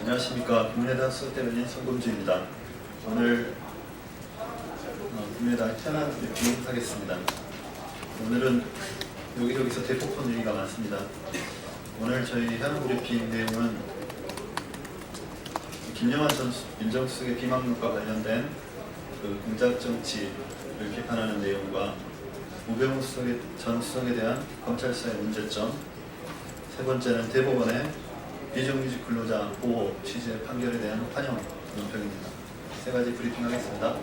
안녕하십니까. 국민의당 수석대변인 송금주입니다. 오늘 국민의당 현안 브리핑 하겠습니다. 오늘은 여기저기서 대폭풍 얘기가 많습니다. 오늘 저희 현안 브리핑 내용은 김영환 전 민정수석의 비망록과 관련된 공작정치를 비판하는 내용과 우병우 전 수석에 대한 검찰 수사의 문제점, 세 번째는 대법원의 비정규직 근로자 보호 취지의 판결에 대한 환영 논평입니다. 세 가지 브리핑하겠습니다.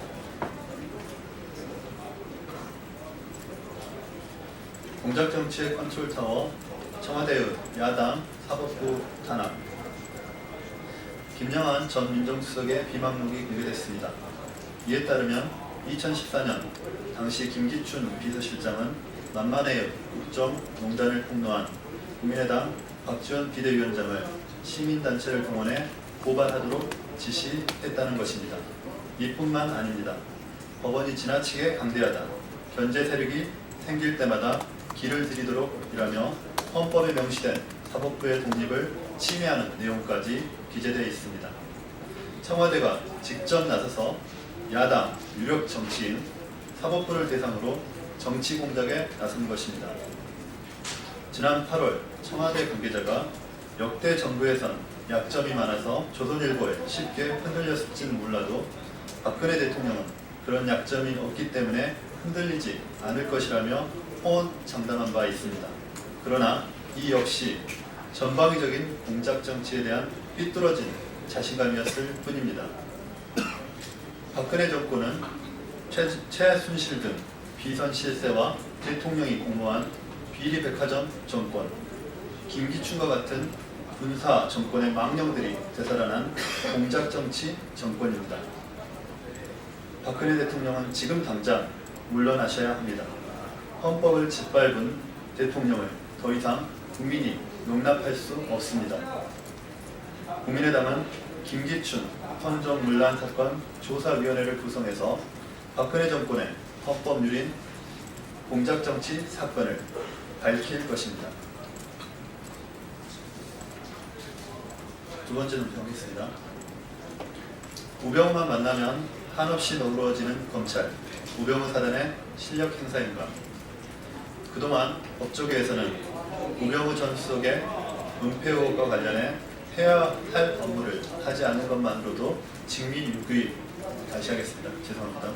공작정치의 컨트롤타워, 청와대의 야당 사법부 탄압. 김영환 전 민정수석의 비망록이 공개됐습니다. 이에 따르면 2014년 당시 김기춘 비서실장은 만만의 국정농단을 폭로한 국민의당 박지원 비대위원장을 시민단체를 동원해 고발하도록 지시했다는 것입니다. 이뿐만 아닙니다. 법원이 지나치게 강대하다, 견제 세력이 생길 때마다 길을 들이도록 이라며 헌법에 명시된 사법부의 독립을 침해하는 내용까지 기재되어 있습니다. 청와대가 직접 나서서 야당 유력 정치인 사법부를 대상으로 정치 공작에 나선 것입니다. 지난 8월 청와대 관계자가 역대 정부에선 약점이 많아서 조선일보에 쉽게 흔들렸을지는 몰라도 박근혜 대통령은 그런 약점이 없기 때문에 흔들리지 않을 것이라며 호언장담한 바 있습니다. 그러나 이 역시 전방위적인 공작정치에 대한 삐뚤어진 자신감이었을 뿐입니다. 박근혜 정권은 최순실 등 비선 실세와 대통령이 공모한 비리백화점 정권, 김기춘과 같은 군사 정권의 망령들이 되살아난 공작정치 정권입니다. 박근혜 대통령은 지금 당장 물러나셔야 합니다. 헌법을 짓밟은 대통령을 더 이상 국민이 용납할 수 없습니다. 국민의당은 김기춘 헌정문란 사건 조사위원회를 구성해서 박근혜 정권의 헌법유린 공작정치 사건을 밝힐 것입니다. 두 번째 논평하겠습니다. 우병우만 만나면 한없이 너그러워지는 검찰, 우병우 사단의 실력 행사인가? 그동안 법조계에서는 우병우 전 수석의 은폐 의혹과 관련해 해야 할 업무를 하지 않는 것만으로도 직민유기, 다시 하겠습니다. 죄송합니다.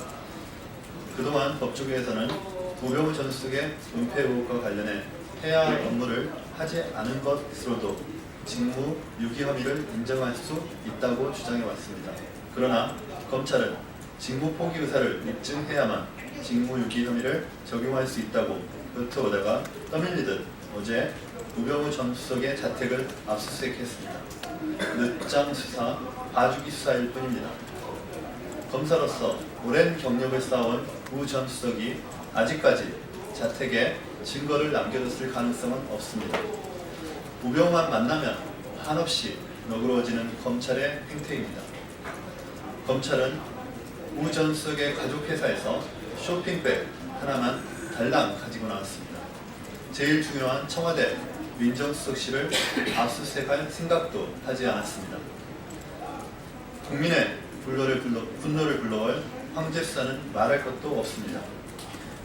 그동안 법조계에서는 우병우 전 수석의 은폐 의혹과 관련해 해야 할 업무를 하지 않은 것으로도 직무유기 혐의를 인정할 수 있다고 주장해왔습니다. 그러나 검찰은 직무 포기 의사를 입증해야만 직무유기 혐의를 적용할 수 있다고 흩어오다가 떠밀리듯 어제 우병우 전 수석의 자택을 압수수색했습니다. 늦장 수사, 봐주기 수사일 뿐입니다. 검사로서 오랜 경력을 쌓아온 우 전 수석이 아직까지 자택에 증거를 남겨뒀을 가능성은 없습니다. 우병우만 만나면 한없이 너그러워지는 검찰의 행태입니다. 검찰은 우 전 수석의 가족회사에서 쇼핑백 하나만 달랑 가지고 나왔습니다. 제일 중요한 청와대 민정수석실을 압수수색할 생각도 하지 않았습니다. 국민의 분노를 불러올 황제 수사는 말할 것도 없습니다.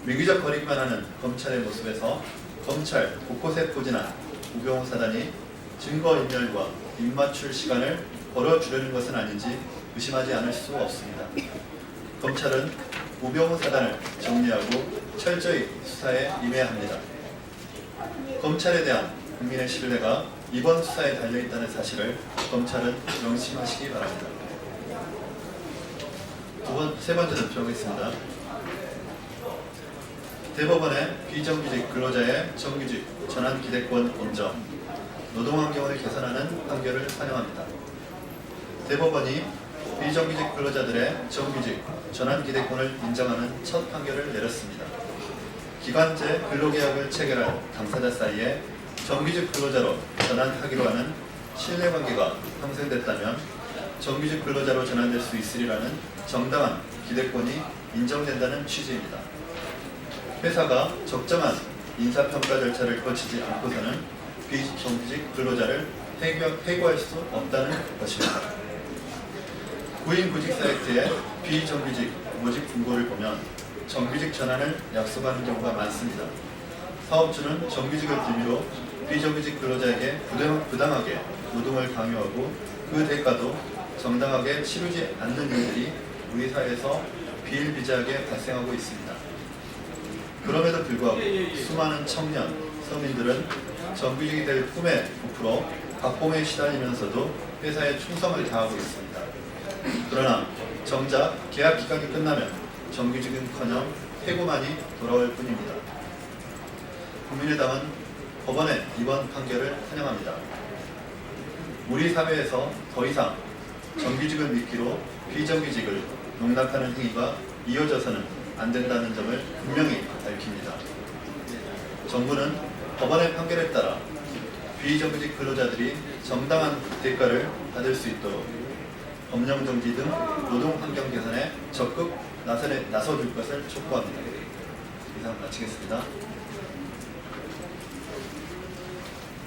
민기적 거리기만 하는 검찰의 모습에서 검찰 곳곳에 포진한 우병우 사단이 증거인멸과 입맞출 시간을 벌어주려는 것은 아닌지 의심하지 않을 수 없습니다. 검찰은 우병우 사단을 정리하고 철저히 수사에 임해야 합니다. 검찰에 대한 국민의 신뢰가 이번 수사에 달려있다는 사실을 검찰은 명심하시기 바랍니다. 세 번째 논평하겠습니다. 대법원의 비정규직 근로자의 정규직 전환 기대권 인정, 노동환경을 개선하는 판결을 환영합니다. 대법원이 비정규직 근로자들의 정규직 전환 기대권을 인정하는 첫 판결을 내렸습니다. 기간제 근로계약을 체결한 당사자 사이에 정규직 근로자로 전환하기로 하는 신뢰관계가 형성됐다면 정규직 근로자로 전환될 수 있으리라는 정당한 기대권이 인정된다는 취지입니다. 회사가 적정한 인사평가 절차를 거치지 않고서는 비정규직 근로자를 해고할 수 없다는 것입니다. 구인구직사역제의 비정규직 모집 공고를 보면 정규직 전환을 약속하는 경우가 많습니다. 사업주는 정규직을 빌미로 비정규직 근로자에게 부당하게 노동을 강요하고 그 대가도 정당하게 치르지 않는 일들이 우리 사회에서 비일비재하게 발생하고 있습니다. 그럼에도 불구하고 수많은 청년, 서민들은 정규직이 될 꿈에 부풀어 박봉에 시달리면서도 회사에 충성을 다하고 있습니다. 그러나 정작 계약 기간이 끝나면 정규직은커녕 해고만이 돌아올 뿐입니다. 국민의당은 법원의 이번 판결을 환영합니다. 우리 사회에서 더 이상 정규직을 미끼로 비정규직을 농락하는 행위가 이어져서는 안 된다는 점을 분명히 밝힙니다. 정부는 법원의 판결에 따라 비정규직 근로자들이 정당한 대가를 받을 수 있도록 법령정지 등 노동환경 개선에 적극 나서줄 것을 촉구합니다. 이상 마치겠습니다.